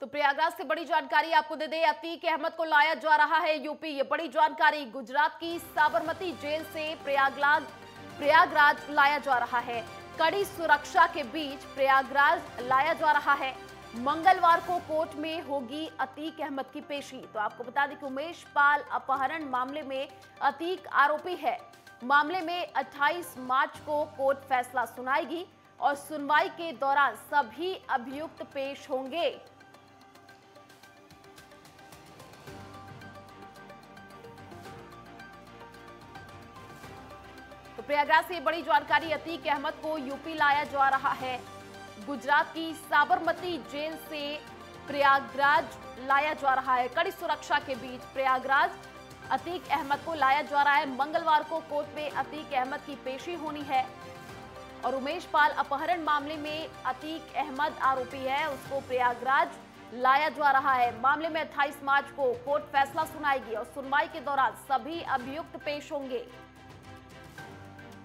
तो प्रयागराज से बड़ी जानकारी आपको दे दें, अतीक अहमद को लाया जा रहा है यूपी। ये बड़ी जानकारी गुजरात की साबरमती जेल से प्रयागराज लाया जा रहा है। कड़ी सुरक्षा के बीच प्रयागराज लाया जा रहा है। मंगलवार को कोर्ट में होगी अतीक अहमद की पेशी। तो आपको बता दें कि उमेश पाल अपहरण मामले में अतीक आरोपी है। मामले में 28 मार्च को कोर्ट फैसला सुनाएगी और सुनवाई के दौरान सभी अभियुक्त पेश होंगे। तो प्रयागराज से बड़ी जानकारी, अतीक अहमद को यूपी लाया जा रहा है। गुजरात की साबरमती जेल से प्रयागराज लाया जा रहा है। कड़ी सुरक्षा के बीच प्रयागराज अतीक अहमद को लाया जा रहा है। मंगलवार को कोर्ट में अतीक अहमद की पेशी होनी है और उमेश पाल अपहरण मामले में अतीक अहमद आरोपी है, उसको प्रयागराज लाया जा रहा है। मामले में 28 मार्च को कोर्ट फैसला सुनाएगी और सुनवाई के दौरान सभी अभियुक्त पेश होंगे।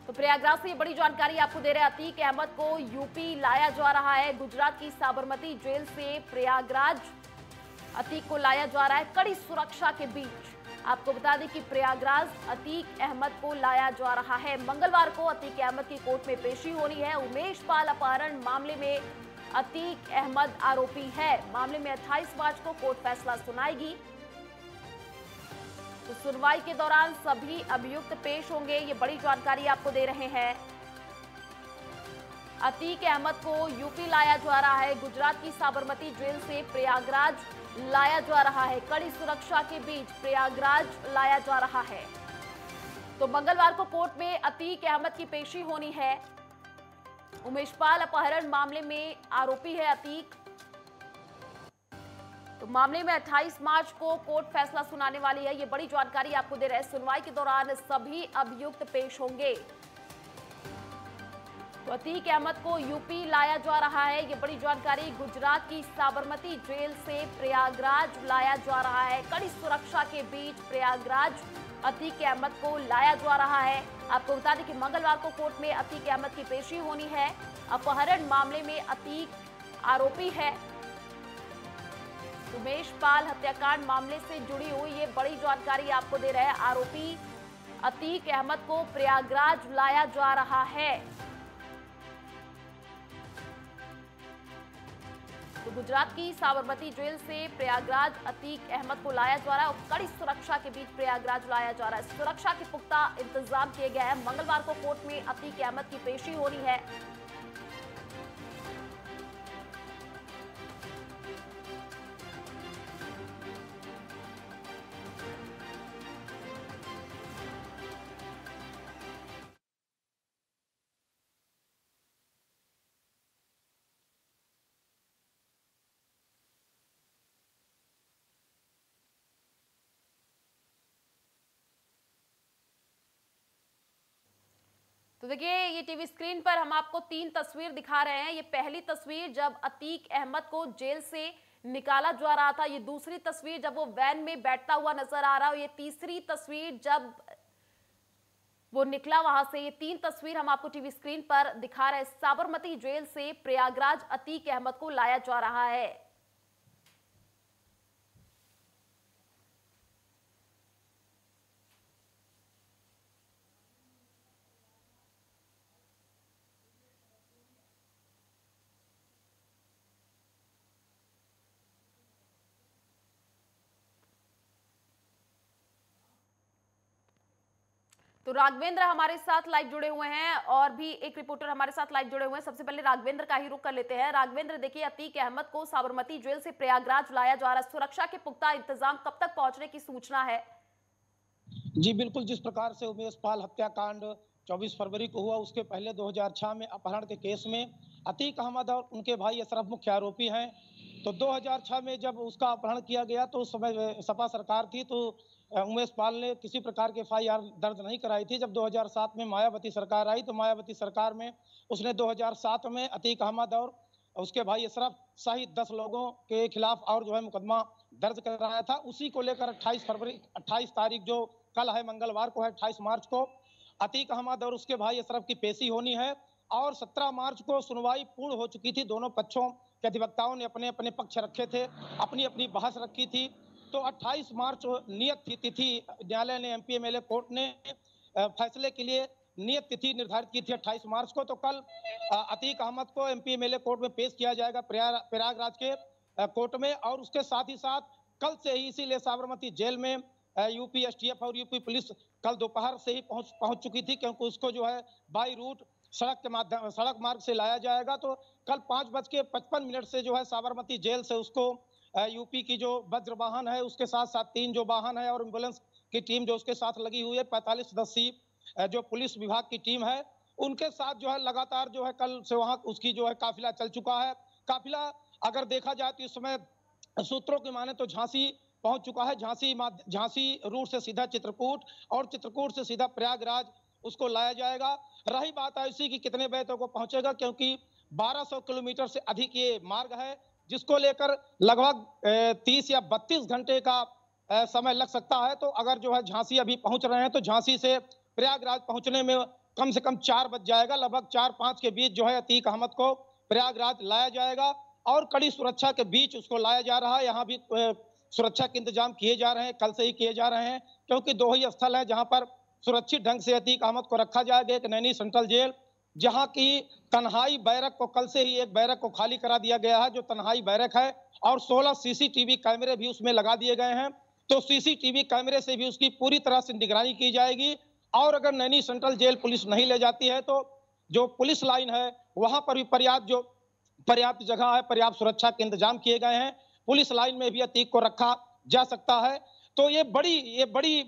तो प्रयागराज से बड़ी जानकारी आपको दे रहे हैं, अतीक अहमद को यूपी लाया जा रहा है। गुजरात की साबरमती जेल से प्रयागराज अतीक को लाया जा रहा है। कड़ी सुरक्षा के बीच आपको बता दें कि प्रयागराज अतीक अहमद को लाया जा रहा है। मंगलवार को अतीक अहमद की कोर्ट में पेशी होनी है। उमेश पाल अपहरण मामले में अतीक अहमद आरोपी है। मामले में 28 मार्च को कोर्ट फैसला सुनाएगी। तो सुनवाई के दौरान सभी अभियुक्त पेश होंगे। ये बड़ी जानकारी आपको दे रहे हैं। अतीक अहमद को यूपी लाया जा रहा है। गुजरात की साबरमती जेल से प्रयागराज लाया जा रहा है। कड़ी सुरक्षा के बीच प्रयागराज लाया जा रहा है। तो मंगलवार को कोर्ट में अतीक अहमद की पेशी होनी है। उमेश पाल अपहरण मामले में आरोपी है अतीक। तो मामले में 28 मार्च को कोर्ट फैसला सुनाने वाली है। ये बड़ी जानकारी आपको दे रहे हैं। सुनवाई के दौरान सभी अभियुक्त पेश होंगे। तो अतीक अहमद को यूपी लाया जा रहा है। ये बड़ी जानकारी, गुजरात की साबरमती जेल से प्रयागराज लाया जा रहा है। कड़ी सुरक्षा के बीच प्रयागराज अतीक अहमद को लाया जा रहा है। आपको बता दें कि मंगलवार को कोर्ट में अतीक अहमद की पेशी होनी है। अपहरण मामले में अतीक आरोपी है। उमेश पाल हत्याकांड मामले से जुड़ी हुई ये बड़ी जानकारी आपको दे रहे हैं। आरोपी अतीक अहमद को प्रयागराज लाया जा रहा है। तो गुजरात की साबरमती जेल से प्रयागराज अतीक अहमद को लाया जा रहा है और कड़ी सुरक्षा के बीच प्रयागराज लाया जा रहा है। सुरक्षा के पुख्ता इंतजाम किए गए हैं। मंगलवार को कोर्ट में अतीक अहमद की पेशी होनी है। तो देखिए, ये टीवी स्क्रीन पर हम आपको 3 तस्वीर दिखा रहे हैं। ये पहली तस्वीर जब अतीक अहमद को जेल से निकाला जा रहा था। ये दूसरी तस्वीर जब वो वैन में बैठता हुआ नजर आ रहा है और ये तीसरी तस्वीर जब वो निकला वहां से। ये 3 तस्वीर हम आपको टीवी स्क्रीन पर दिखा रहे हैं। साबरमती जेल से प्रयागराज अतीक अहमद को लाया जा रहा है। तो राघवेंद्र हमारे साथ लाइव जुड़े हुए हैं और भी एक रिपोर्टर हमारे साथ लाइव जुड़े हुए हैं। सबसे पहले राघवेंद्र का ही रुख कर लेते हैं। राघवेंद्र, देखिए, अतीक अहमद को साबरमती जेल से प्रयागराज लाया जा रहा है। सुरक्षा के पुख्ता इंतजाम कब तक पहुंचने की सूचना है? जी बिल्कुल, जिस प्रकार से उमेश पाल हत्याकांड 24 फरवरी को हुआ, उसके पहले 2006 में अपहरण के केस में अतीक अहमद और उनके भाई अशरफ मुख्य आरोपी हैं। तो 2006 में जब उसका अपहरण किया गया तो उस समय सपा सरकार थी, तो उमेश पाल ने किसी प्रकार की FIR दर्ज नहीं कराई थी। जब 2007 में मायावती सरकार आई तो मायावती सरकार में उसने 2007 में अतीक अहमद और उसके भाई अशरफ सहित 10 लोगों के खिलाफ और जो है मुकदमा दर्ज कराया था। उसी को लेकर 28 तारीख जो कल है, मंगलवार को है, 28 मार्च को अतीक अहमद और उसके भाई अशरफ की पेशी होनी है। और 17 मार्च को सुनवाई पूर्ण हो चुकी थी। दोनों पक्षों के अधिवक्ताओं ने अपने अपने पक्ष रखे थे, अपनी अपनी बहस रखी थी। तो 28 मार्च नियत थी तिथि, न्यायालय ने एमपी एमएलए कोर्ट ने फैसले के लिए नियत तिथि निर्धारित की थी 28 मार्च को। तो कल अतीक अहमद को एमपी एमएलए कोर्ट में पेश किया जाएगा प्रयागराज के कोर्ट में। और उसके साथ ही साथ कल से ही इसीलिए साबरमती जेल में यूपी एसटीएफ और यूपी पुलिस कल दोपहर से ही पहुंच चुकी थी, क्योंकि उसको जो है बाई रूट सड़क मार्ग से लाया जाएगा। तो कल 5:55 से जो है साबरमती जेल से उसको यूपी की जो वज्र वाहन है उसके साथ साथ 3 जो वाहन है और एम्बुलेंस की टीम जो उसके साथ लगी हुई है, 45 सदस्यीय जो पुलिस विभाग की टीम है, उनके साथ जो है लगातार जो है कल से वहां उसकी जो है काफिला चल चुका है। काफिला अगर देखा जाए तो इस समय सूत्रों की माने तो झांसी पहुंच चुका है। झांसी रूट से सीधा चित्रकूट और चित्रकूट से सीधा प्रयागराज उसको लाया जाएगा। रही बात ऐसी कि कितने बजे तक वो पहुंचेगा, क्योंकि 1200 किलोमीटर से अधिक ये मार्ग है, जिसको लेकर लगभग 30 या 32 घंटे का समय लग सकता है। तो अगर जो है झांसी अभी पहुंच रहे हैं तो झांसी से प्रयागराज पहुंचने में कम से कम 4 बज जाएगा। लगभग 4-5 के बीच जो है अतीक अहमद को प्रयागराज लाया जाएगा और कड़ी सुरक्षा के बीच उसको लाया जा रहा है। यहाँ भी सुरक्षा के इंतजाम किए जा रहे हैं, कल से ही किए जा रहे हैं, क्योंकि 2 ही स्थल है जहां पर सुरक्षित ढंग से अतीक अहमद को रखा जाएगा। एक नैनी सेंट्रल जेल, जहां की तन्हाई बैरक को कल से ही एक बैरक को खाली करा दिया गया है, जो तन्हाई बैरक है, और 16 सीसीटीवी कैमरे भी उसमें लगा दिए गए हैं। तो सीसीटीवी कैमरे से भी उसकी पूरी तरह से निगरानी की जाएगी। और अगर नैनी सेंट्रल जेल पुलिस नहीं ले जाती है तो जो पुलिस लाइन है वहां पर भी पर्याप्त जगह है, पर्याप्त सुरक्षा के इंतजाम किए गए हैं। पुलिस लाइन में भी अतीक को रखा जा सकता है। तो ये बड़ी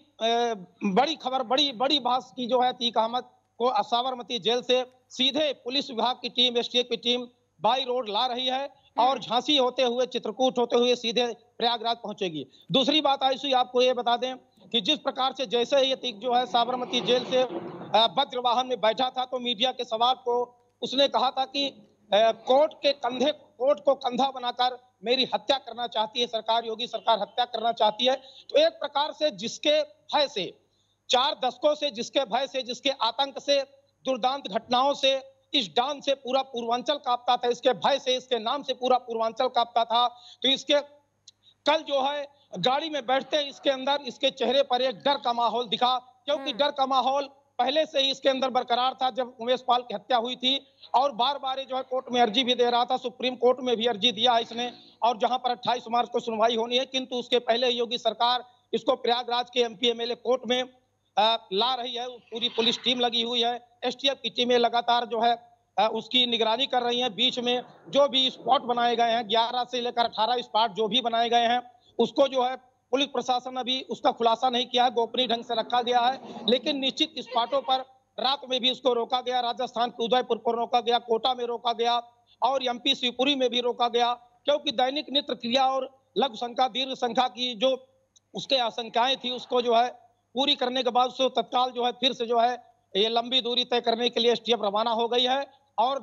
खबर, बड़ी बात की जो है अतीक अहमद को साबरमती जेल से सीधे पुलिस विभाग की टीम, एसटीएफ की टीम बाई रोड ला रही है और झांसी होते हुए, चित्रकूट होते हुए सीधे प्रयागराज पहुंचेगी। दूसरी बात आयुषी आपको ये बता दें कि जिस प्रकार से जैसे ही अतीक जो है साबरमती जेल से वज्र वाहन में बैठा था तो मीडिया के सवाल को उसने कहा था कि कोर्ट को कंधा बनाकर मेरी हत्या करना चाहती है सरकार, योगी सरकार हत्या करना चाहती है। तो एक प्रकार से जिसके भय से 4 दशकों से, जिसके भय से, जिसके आतंक से, दुर्दांत घटनाओं से इस डांग से पूरा पूर्वांचल कांपता था, इसके भय से, इसके नाम से पूरा पूर्वांचल कांपता था। तो इसके कल जो है गाड़ी में बैठते इसके अंदर, इसके चेहरे पर एक डर का माहौल दिखा, क्योंकि डर का माहौल पहले से ही इसके अंदर बरकरार था जब उमेश पाल की हत्या हुई थी। और बार बार जो है कोर्ट में अर्जी भी दे रहा था, सुप्रीम कोर्ट में भी अर्जी दिया है इसने, और जहां पर 28 मार्च को सुनवाई होनी है, किंतु उसके पहले योगी सरकार इसको प्रयागराज के एमपी एमएलए कोर्ट में ला रही है। पूरी पुलिस टीम लगी हुई है, एसटीएफ की टीमें लगातार जो है उसकी निगरानी कर रही हैं। बीच में जो भी स्पॉट बनाए गए हैं, 11 से लेकर 18 स्पॉट जो भी बनाए गए हैं, उसको जो है पुलिस प्रशासन अभी उसका खुलासा नहीं किया है, गोपनीय ढंग से रखा गया है। लेकिन निश्चित स्पॉटों पर रात में भी उसको रोका गया, राजस्थान के उदयपुर पर रोका गया, कोटा में रोका गया और एमपी शिवपुरी में भी रोका गया, क्योंकि दैनिक नित्य क्रिया और लघु संख्या, दीर्घ संख्या की जो उसके आशंकाएं थी उसको जो है पूरी करने के बाद उसको तत्काल जो है फिर से जो है ये लंबी दूरी तय करने के लिए एसटीएफ रवाना हो गई है और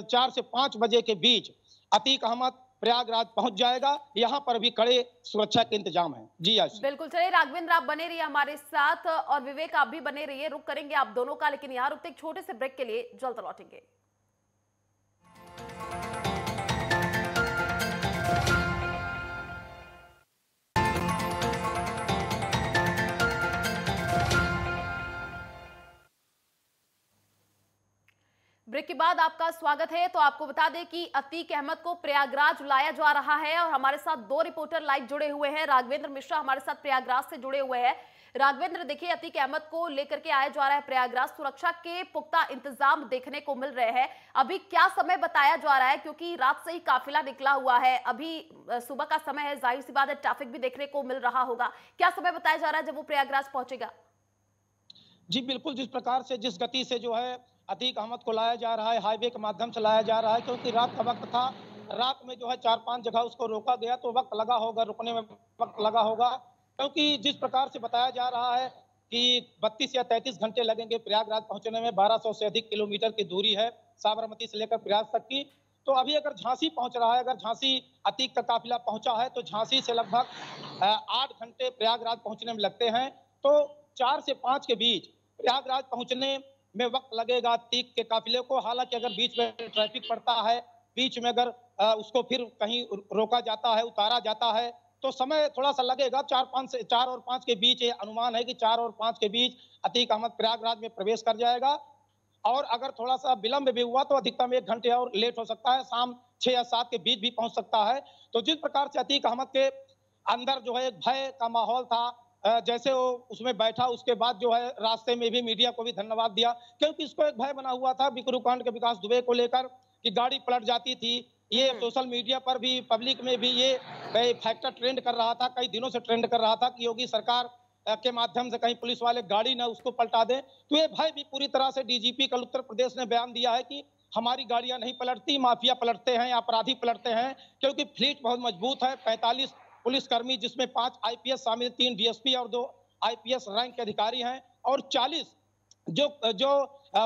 4 से 5 बजे के बीच अतीक अहमद प्रयागराज पहुंच जाएगा। यहाँ पर भी कड़े सुरक्षा के इंतजाम है। जी आशीष। बिल्कुल, चलिए राघवेंद्र आप बने रहिए हमारे साथ और विवेक आप भी बने रहिए। रुक करेंगे आप दोनों का, लेकिन यहाँ रुकते एक छोटे से ब्रेक के लिए, जल्द लौटेंगे। ब्रेक के बाद आपका स्वागत है। तो आपको बता दें कि अतीक अहमद को प्रयागराज लाया जा रहा है और हमारे साथ 2 रिपोर्टर लाइव जुड़े हुए हैं। राघवेंद्र मिश्रा हमारे साथ प्रयागराज से जुड़े हुए हैं। राघवेंद्र, देखिए अतीक अहमद को लेकर के आया जा रहा है प्रयागराज, सुरक्षा के पुख्ता इंतजाम देखने को मिल रहे हैं। अभी क्या समय बताया जा रहा है, क्योंकि रात से ही काफिला निकला हुआ है, अभी सुबह का समय है, जाहिर सी बात है ट्रैफिक भी देखने को मिल रहा होगा। क्या समय बताया जा रहा है जब वो प्रयागराज पहुंचेगा? जी बिल्कुल, जिस प्रकार से, जिस गति से जो है अतीक अहमद को लाया जा रहा है, हाईवे के माध्यम से लाया जा रहा है, क्योंकि रात का वक्त था, रात में जो है 4-5 जगह उसको रोका गया, तो वक्त लगा होगा, रुकने में वक्त लगा होगा, क्योंकि जिस प्रकार से बताया जा रहा है कि 32 या 33 घंटे लगेंगे प्रयागराज पहुंचने में। 1200 से अधिक किलोमीटर की दूरी है साबरमती से लेकर प्रयाग तक की। तो अभी अगर झांसी पहुंच रहा है, अगर झांसी अतीक का काफिला पहुंचा है तो झांसी से लगभग 8 घंटे प्रयागराज पहुंचने में लगते हैं। तो 4 से 5 के बीच प्रयागराज पहुंचने में वक्त लगेगा अतीक के काफिले को। हालांकि अगर बीच में ट्रैफिक पड़ता है, बीच में अगर उसको फिर कहीं रोका जाता है, उतारा जाता है, तो समय थोड़ा सा लगेगा। 4 और 5 के बीच ये अनुमान है कि 4 और 5 के बीच अतीक अहमद प्रयागराज में प्रवेश कर जाएगा। और अगर थोड़ा सा विलंब भी हुआ तो अधिकतम 1 घंटे और लेट हो सकता है, शाम 6 या 7 के बीच भी पहुंच सकता है। तो जिस प्रकार से अतीक अहमद के अंदर जो है एक भय का माहौल था, जैसे वो उसमें बैठा, उसके बाद जो है रास्ते में भी मीडिया को भी धन्यवाद दिया, क्योंकि इसको एक भय बना हुआ था बिकरू कांड के विकास दुबे को लेकर कि गाड़ी पलट जाती थी। ये सोशल मीडिया पर भी, पब्लिक में भी ये फैक्टर ट्रेंड कर रहा था, कई दिनों से ट्रेंड कर रहा था कि योगी सरकार के माध्यम से कहीं पुलिस वाले गाड़ी ना उसको पलटा दें। तो ये भय भी पूरी तरह से डीजीपी कल उत्तर प्रदेश ने बयान दिया है कि हमारी गाड़ियां नहीं पलटती, माफिया पलटते हैं, अपराधी पलटते हैं, क्योंकि फ्लीट बहुत मजबूत है। 45 पुलिसकर्मी, जिसमें 5 आईपीएस शामिल, 3 डीएसपी और 2 आईपीएस रैंक के अधिकारी हैं, और 40 जो जो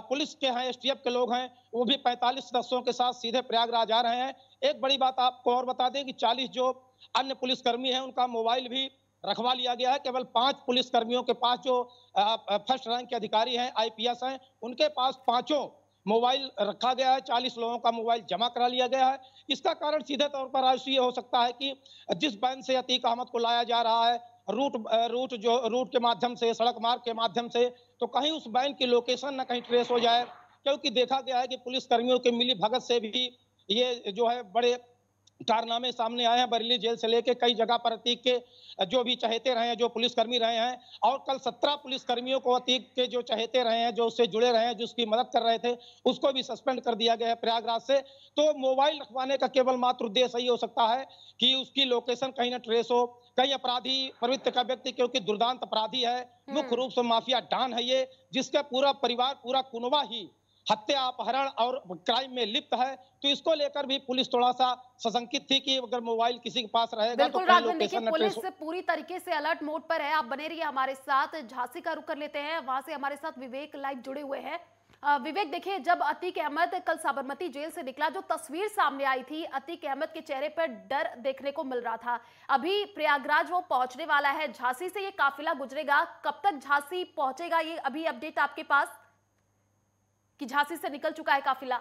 पुलिस के हैं, एसटीएफ के लोग हैं, वो भी 45 सदस्यों के साथ सीधे प्रयागराज आ रहे हैं। एक बड़ी बात आपको और बता दें कि 40 जो अन्य पुलिसकर्मी हैं उनका मोबाइल भी रखवा लिया गया है। केवल 5 पुलिसकर्मियों के पास, जो फर्स्ट रैंक के अधिकारी हैं, आईपीएस हैं, उनके पास पांचों मोबाइल रखा गया है। 40 लोगों का मोबाइल जमा करा लिया गया है। इसका कारण सीधे तौर पर आज ये हो सकता है कि जिस वैन से अतीक अहमद को लाया जा रहा है, रूट के माध्यम से, सड़क मार्ग के माध्यम से, तो कहीं उस वैन की लोकेशन न कहीं ट्रेस हो जाए, क्योंकि देखा गया है कि पुलिस कर्मियों के मिली भगत से भी ये जो है बड़े कारनामे सामने आए हैं। बरेली जेल से लेके कई जगह पर अतीक के जो भी चहेते रहे हैं, जो पुलिसकर्मी रहे हैं, और कल 17 पुलिसकर्मियों को अतीक के जो चहेते रहे हैं, जो उससे जुड़े रहे हैं, जो उसकी मदद कर रहे थे, उसको भी सस्पेंड कर दिया गया है प्रयागराज से। तो मोबाइल रखवाने का केवल मात्र उद्देश्य यही हो सकता है कि उसकी लोकेशन कहीं ना ट्रेस हो, कहीं अपराधी प्रवृत्ति का व्यक्ति, क्योंकि दुर्दांत अपराधी है, मुख्य रूप से माफिया डॉन है ये, जिसका पूरा परिवार, पूरा कुनबा ही हत्या, अपहरण और क्राइम में लिप्त है। तो इसको लेकर भी पुलिस थोड़ा सा सशंकित थी कि अगर मोबाइल किसी के पास रहेगा तो कहीं लोकेशन न ट्रेस हो। पुलिस पूरी तरीके से अलर्ट मोड पर है। आप बने रहिए हमारे साथ। झांसी का रुख कर लेते हैं, वहां से हमारे साथ विवेक लाइव जुड़े हुए हैं। विवेक, देखिए, जब अतीक अहमद कल साबरमती जेल से निकला, जो तस्वीर सामने आई थी, अतीक अहमद के चेहरे पर डर देखने को मिल रहा था। अभी प्रयागराज वो पहुंचने वाला है, झांसी से ये काफिला गुजरेगा। कब तक झांसी पहुंचेगा, ये अभी अपडेट आपके पास कि झांसी से निकल चुका है काफिला?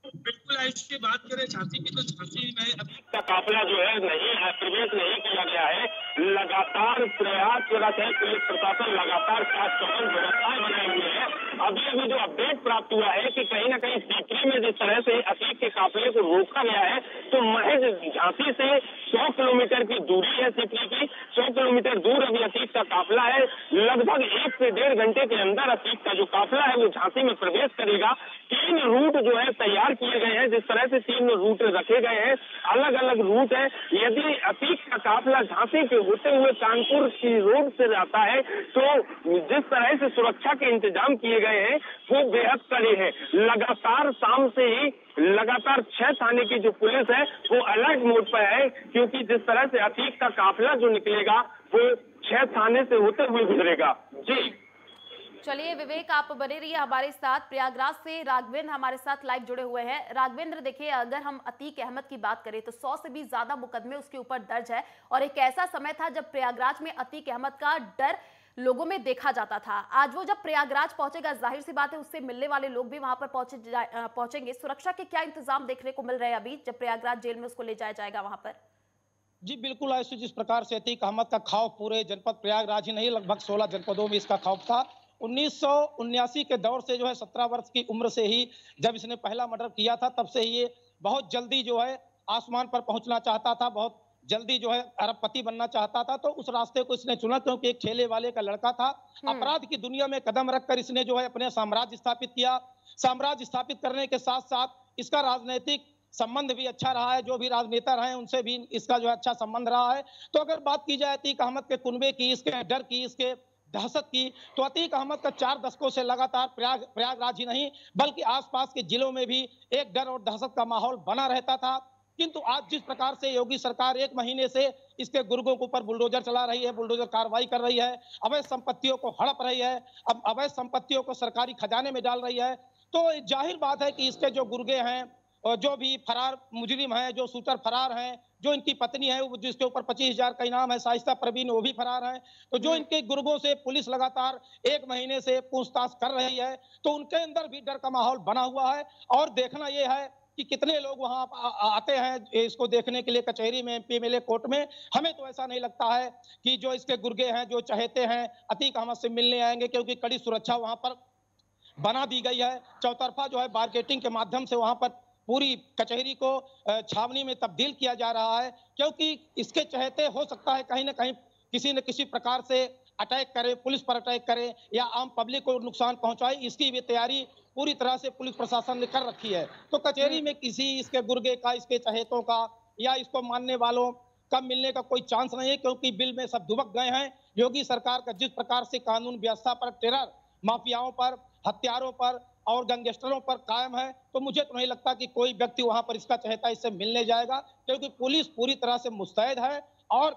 बिल्कुल, इसकी बात करें झांसी की, तो झांसी में अभी का काफिला जो है नहीं है, प्रवेश नहीं किया गया है। लगातार प्रयास पुलिस प्रशासन लगातार खास व्यवस्थाएं बनाए हुए है। अभी जो अपडेट प्राप्त हुआ है कि कहीं ना कहीं सीकरी में जिस तरह से अतीक के काफिले को रोका गया है, तो महज झांसी से 100 किलोमीटर की दूरी है सीकरी की। 100 किलोमीटर दूर अभी अतीक का काफिला है। लगभग 1 से 1.5 घंटे के अंदर अतीक का जो काफिला है वो झांसी में प्रवेश करेगा। 3 रूट जो है तैयार किए गए हैं, जिस तरह से 3 रूट रखे गए हैं, अलग अलग रूट है। यदि अतीक का काफिला झांसी के होते हुए कानपुर की रोड से जाता है, तो जिस तरह से सुरक्षा के इंतजाम किए गए हैं वो बेहद कड़े हैं। लगातार शाम से ही लगातार 6 थाने की जो पुलिस है वो अलर्ट मोड पर है, क्योंकि जिस तरह से अतीक का काफिला जो निकलेगा वो 6 थाने से होते हुए गुजरेगा। जी चलिए विवेक, आप बने रहिए हमारे साथ। प्रयागराज से राघवेंद्र हमारे साथ लाइव जुड़े हुए हैं। राघवेंद्र, देखिए, अगर हम अतीक अहमद की बात करें तो 100 से भी ज्यादा मुकदमे उसके ऊपर दर्ज है, और एक ऐसा समय था जब प्रयागराज में अतीक अहमद का डर लोगों में देखा जाता था। आज वो जब प्रयागराज पहुंचेगा, जाहिर सी बात है उससे मिलने वाले लोग भी वहां पर पहुंचेंगे। सुरक्षा के क्या इंतजाम देखने को मिल रहे हैं अभी, जब प्रयागराज जेल में उसको ले जाया जाएगा वहां पर? जी बिल्कुल, ऐसे जिस प्रकार से अतीक अहमद का खौफ पूरे जनपद प्रयागराज ही नहीं, लगभग 16 जनपदों में इसका खौफ था। 1979 के दौर से जो है 17 वर्ष की उम्र से ही जब इसने पहला मर्डर किया था, तब से ये बहुत जल्दी जो है आसमान पर पहुंचना चाहता था, बहुत जल्दी जो है अरबपति बनना चाहता था। तो उस रास्ते को इसने चुना, क्योंकि एक ठेले वाले का लड़का था। अपराध की दुनिया में कदम रखकर इसने जो है अपने साम्राज्य स्थापित किया। साम्राज्य स्थापित करने के साथ साथ इसका राजनीतिक संबंध भी अच्छा रहा है। जो भी राजनेता रहे उनसे भी इसका जो है अच्छा संबंध रहा है। तो अगर बात की जाए अतीक अहमद के कुनबे की, इसके डर की, इसके दहशत की, तो अतीक अहमद का 4 दशकों से लगातार प्रयागराज ही नहीं बल्कि आसपास के जिलों में भी एक डर और दहशत का माहौल बना रहता था। किंतु आज जिस प्रकार से योगी सरकार 1 महीने से इसके गुर्गों के ऊपर बुलडोजर चला रही है, बुलडोजर कार्रवाई कर रही है, अवैध संपत्तियों को हड़प रही है, अब अवैध संपत्तियों को सरकारी खजाने में डाल रही है, तो जाहिर बात है कि इसके जो गुर्गे हैं, जो भी फरार मुजरिम हैं, जो शूटर फरार हैं, जो इनकी पत्नी है वो जिसके ऊपर 25,000 का इनाम है, शाइस्ता परवीन, वो भी फरार है। तो जो इनके गुर्गों से पुलिस लगातार 1 महीने से पूछताछ कर रही है, तो उनके अंदर भी डर का माहौल बना हुआ है। और देखना ये है कि कितने लोग वहां आते हैं इसको देखने के लिए कचहरी में, एमपी एमएलए कोर्ट में। हमें तो ऐसा नहीं लगता है कि जो इसके गुर्गे हैं, जो चहेते हैं, अतीक अहमद से मिलने आएंगे, क्योंकि कड़ी सुरक्षा वहां पर बना दी गई है। चौतरफा जो है मार्केटिंग के माध्यम से वहां पर पूरी कचहरी को छावनी में तब्दील किया जा रहा है, क्योंकि इसके चहेते हो सकता है कहीं ना कहीं किसी न किसी प्रकार से अटैक करे, पुलिस पर अटैक करे या आम पब्लिक को नुकसान पहुंचाए। इसकी भी तैयारी पूरी तरह से पुलिस प्रशासन ने कर रखी है। तो कचहरी में किसी इसके गुर्गे का, इसके चहेतों का या इसको मानने वालों का मिलने का कोई चांस नहीं है, क्योंकि बिल में सब दुबक गए हैं। योगी सरकार का जिस प्रकार से कानून व्यवस्था पर, टेरर माफियाओं पर, हत्यारों पर और गैंगस्टरों पर कायम है, तो मुझे तो नहीं लगता कि कोई व्यक्ति वहां पर इसका चहेता इससे मिलने जाएगा, क्योंकि पुलिस पूरी तरह से मुस्तैद है। और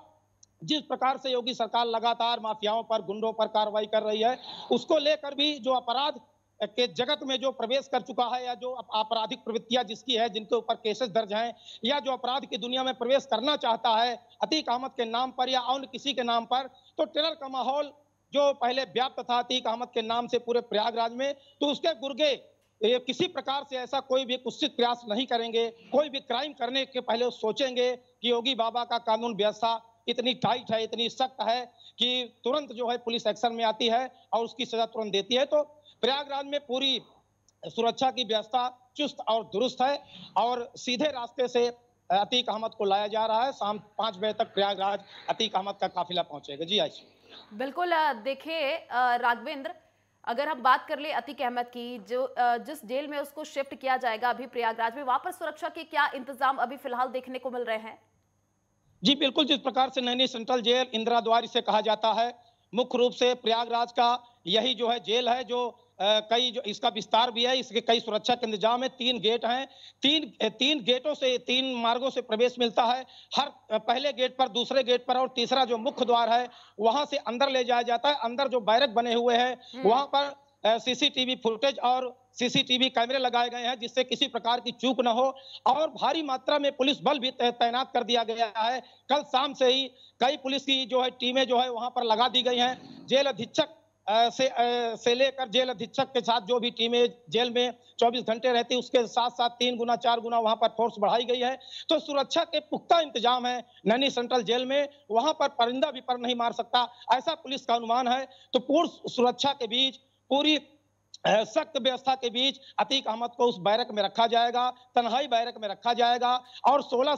जिस प्रकार से योगी सरकार लगातार माफियाओं पर, गुंडों पर कार्रवाई कर रही है, उसको लेकर भी जो अपराध के जगत में जो प्रवेश कर चुका है या जो आपराधिक प्रवृत्तियां जिसकी है, जिनके ऊपर केसेस दर्ज हैं या जो अपराध की दुनिया में प्रवेश करना चाहता है अतीक अहमद के नाम पर या अन्य किसी के नाम पर, तो टेरर का माहौल जो पहले व्याप्त था अतीक अहमद के नाम से पूरे प्रयागराज में, तो उसके गुर्गे किसी प्रकार से ऐसा कोई भी कुत्सित प्रयास नहीं करेंगे। कोई भी क्राइम करने के पहले सोचेंगे कि योगी बाबा का कानून व्यवस्था इतनी टाइट है, इतनी सख्त है कि तुरंत जो है पुलिस एक्शन में आती है और उसकी सजा तुरंत देती है। तो प्रयागराज में पूरी सुरक्षा की व्यवस्था चुस्त और दुरुस्त है और सीधे रास्ते से अतीक अहमद को लाया जा रहा है। शाम 5 बजे तक प्रयागराज अतीक अहमद का काफिला पहुंचेगा। जी आयशा। बिल्कुल। देखिए राघवेंद्र, अगर हम बात कर ले अतीक अहमद की, जो जिस जेल में उसको शिफ्ट किया जाएगा अभी प्रयागराज में, वापस सुरक्षा के क्या इंतजाम अभी फिलहाल देखने को मिल रहे हैं? जी बिल्कुल, जिस प्रकार से नैनी सेंट्रल जेल, इंदिरा द्वार से कहा जाता है, मुख्य रूप से प्रयागराज का यही जो है जेल है, जो कई जो इसका विस्तार भी है, इसके कई सुरक्षा के इंतजाम है। 3 गेट हैं, तीन गेटों से, 3 मार्गों से प्रवेश मिलता है। हर पहले गेट पर, दूसरे गेट पर और तीसरा जो मुख्य द्वार है वहां से अंदर ले जाया जाता है। अंदर जो बैरक बने हुए हैं वहां पर सीसीटीवी फुटेज और सीसीटीवी कैमरे लगाए गए हैं, जिससे किसी प्रकार की चूक न हो। और भारी मात्रा में पुलिस बल भी तैनात कर दिया गया है। कल शाम से ही कई पुलिस की जो है टीमें जो है वहां पर लगा दी गई हैं। जेल अधीक्षक से लेकर जेल अधीक्षक के साथ जो भी टीमें जेल में 24 घंटे रहती है, उसके साथ साथ 3 गुना 4 गुना वहां पर फोर्स बढ़ाई गई है। तो सुरक्षा के पुख्ता इंतजाम है नैनी सेंट्रल जेल में। वहां पर परिंदा भी पर नहीं मार सकता, ऐसा पुलिस का अनुमान है। तो पूर्ण सुरक्षा के बीच, पूरी सख्त व्यवस्था के बीच अतीक अहमद को उस बैरक में रखा जाएगा, तन्हाई बैरक में रखा जाएगा। और 16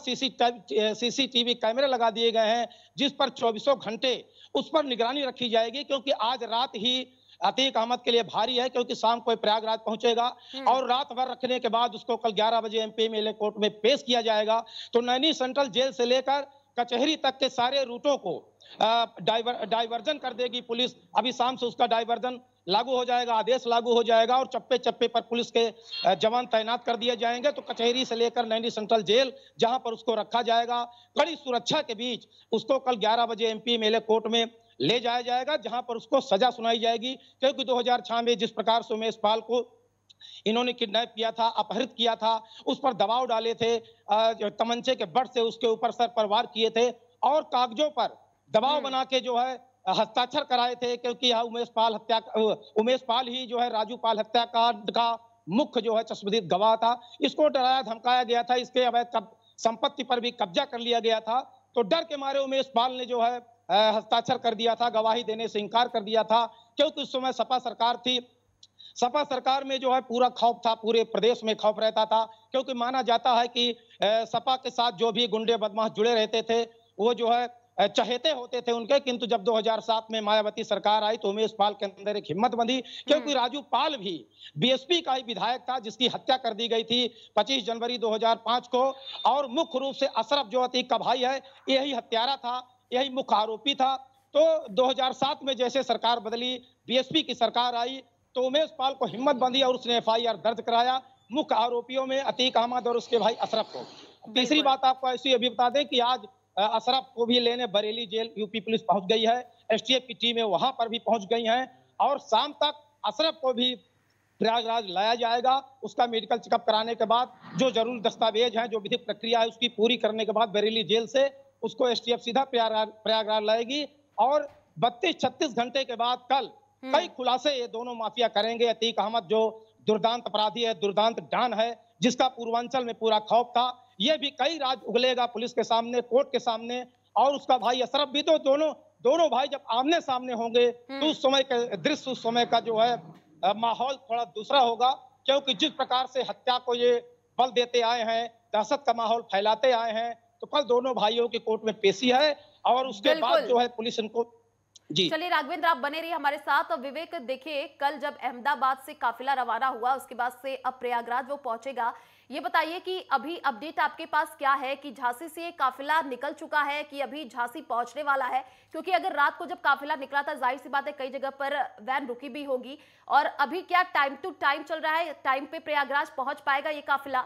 सीसीटीवी कैमरे लगा दिए गए हैं, जिस पर 24 घंटे उस पर निगरानी रखी जाएगी, क्योंकि आज रात ही अतीक अहमद के लिए भारी है, क्योंकि शाम को प्रयागराज पहुंचेगा और रात भर रखने के बाद उसको कल 11 बजे एमपी एमएलए कोर्ट में पेश किया जाएगा। तो नैनी सेंट्रल जेल से लेकर कचहरी तक के सारे रूटों को डाइवर्जन कर देगी पुलिस। अभी शाम से उसका डाइवर्जन लागू हो जाएगा, आदेश लागू हो जाएगा और चप्पे चप्पे पर पुलिस के जवान तैनात कर दिए जाएंगे। तो कचहरी से लेकर नैनी सेंट्रल जेल, जहां पर उसको रखा जाएगा, कड़ी सुरक्षा के बीच उसको कल 11 बजे एमपी एमएलए कोर्ट में ले जाया जाएगा, जहां पर उसको सजा सुनाई जाएगी। क्योंकि 2006 में जिस प्रकार से उमेश पाल को इन्होंने किडनैप किया था, अपहरित किया था, उस पर दबाव डाले थे, तमंचे के बट से उसके ऊपर सर पर वार किए थे और कागजों पर दबाव बना के जो है हस्ताक्षर कराए थे, क्योंकि यह उमेश पाल ही जो है राजू पाल हत्याकांड का मुख्य जो है चश्मदीद गवाह था। इसको डराया धमकाया गया था, इसके अवैध संपत्ति पर भी कब्जा कर लिया गया था। तो डर के मारे उमेश पाल ने जो है हस्ताक्षर कर दिया था, गवाही देने से इनकार कर दिया था, क्योंकि उस समय सपा सरकार थी। सपा सरकार में जो है पूरा खौफ था, पूरे प्रदेश में खौफ रहता था, क्योंकि माना जाता है कि सपा के साथ जो भी गुंडे बदमाश जुड़े रहते थे वो जो है चहेते होते थे उनके। किंतु जब 2007 में मायावती सरकार आई तो उमेश पाल के अंदर एक हिम्मत बंधी, क्योंकि राजू पाल भी बीएसपी का ही विधायक था, जिसकी हत्या कर दी गई थी 25 जनवरी 2005 को। और मुख्य रूप से अशरफ जो अतीक का भाई है, यही हत्यारा था, यही मुख्य आरोपी था। तो 2007 में जैसे सरकार बदली, बीएसपी की सरकार आई, तो उमेश पाल को हिम्मत बंधी और उसने एफआईआर दर्ज कराया मुख्य आरोपियों में अतीक अहमद और उसके भाई अशरफ को। तीसरी बात आपको ऐसी अभी बता दें कि आज अशरफ को भी लेने बरेली जेल यूपी पुलिस पहुंच गई है, एसटीएफ की टीमें वहां पर भी पहुंच गई हैं और शाम तक अशरफ को भी प्रयागराज लाया जाएगा। उसका मेडिकल चेकअप कराने के बाद जो जरूरी दस्तावेज हैं, जो विधिक प्रक्रिया है, उसकी पूरी करने के बाद बरेली जेल से उसको एसटीएफ सीधा प्रयागराज लाएगी और 32-36 घंटे के बाद कल कई खुलासे ये दोनों माफिया करेंगे। अतीक अहमद जो दुर्दांत अपराधी है, दुर्दांत डॉन है, जिसका पूर्वांचल में पूरा खौफ था, ये भी कई राज उगलेगा पुलिस के सामने, कोर्ट के सामने। और उसका भाई अशरफ भी, तो दोनों भाई जब आमने सामने होंगे तो उस समय का दृश्य, उस समय का जो है माहौल थोड़ा दूसरा होगा। क्योंकि जिस प्रकार से हत्या को ये बल देते आए हैं, दहशत का माहौल फैलाते आए हैं, तो कल दोनों भाइयों की कोर्ट में पेशी है और उसके बाद जो है पुलिस इनको जी। चलिए राघवेंद्र, आप बने रहिए हमारे साथ। विवेक, देखिए कल जब अहमदाबाद से काफिला रवाना हुआ, उसके बाद से अब प्रयागराज वो पहुंचेगा, ये बताइए कि अभी अपडेट आपके पास क्या है कि झांसी से काफिला निकल चुका है कि अभी झांसी पहुंचने वाला है? क्योंकि अगर रात को जब काफिला निकला था, जाहिर सी बात है कई जगह पर वैन रुकी भी होगी, और अभी क्या टाइम टू टाइम चल रहा है, टाइम पे प्रयागराज पहुंच पाएगा ये काफिला?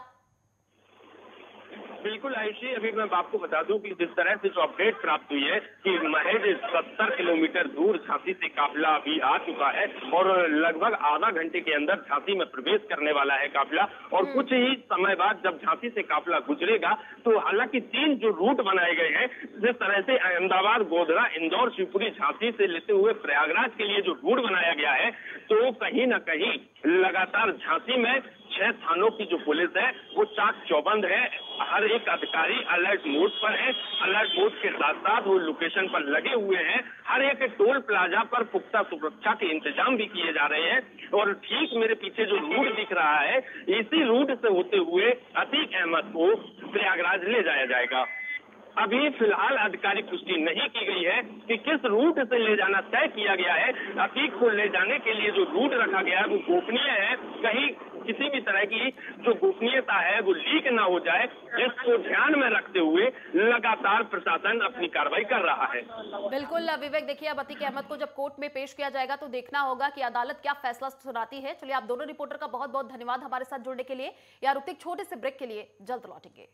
बिल्कुल आयुषी, अभी मैं आपको बता दूं कि जिस तरह से जो अपडेट प्राप्त हुई है कि महज 70 किलोमीटर दूर झांसी से काफिला अभी आ चुका है और लगभग आधा घंटे के अंदर झांसी में प्रवेश करने वाला है काफिला। और कुछ ही समय बाद जब झांसी से काफिला गुजरेगा तो हालांकि 3 जो रूट बनाए गए हैं, जिस तरह से अहमदाबाद, गोधरा, इंदौर, शिवपुरी, झांसी से लेते हुए प्रयागराज के लिए जो रूट बनाया गया है, तो कहीं ना कहीं लगातार झांसी में 6 थानों की जो पुलिस है वो चाक चौबंद है। हर एक अधिकारी अलर्ट मोड पर है। अलर्ट मोड के साथ साथ वो लोकेशन पर लगे हुए हैं। हर एक टोल प्लाजा पर पुख्ता सुरक्षा के इंतजाम भी किए जा रहे हैं। और ठीक मेरे पीछे जो रूट दिख रहा है, इसी रूट से होते हुए अतीक अहमद को प्रयागराज ले जाया जाएगा। अभी फिलहाल आधिकारिक पुष्टि नहीं की गई है कि किस रूट से ले जाना तय किया गया है। अतीक को ले जाने के लिए जो रूट रखा गया है वो गोपनीय है, कहीं किसी भी तरह की जो गोपनीयता है वो लीक ना हो जाए, जिसको ध्यान में रखते हुए लगातार प्रशासन अपनी कार्रवाई कर रहा है। बिल्कुल विवेक, देखिए अब अतीक अहमद को जब कोर्ट में पेश किया जाएगा तो देखना होगा कि अदालत क्या फैसला सुनाती है। चलिए, आप दोनों रिपोर्टर का बहुत बहुत धन्यवाद हमारे साथ जुड़ने के लिए। यार रुकते छोटे से ब्रेक के लिए, जल्द लौटेंगे।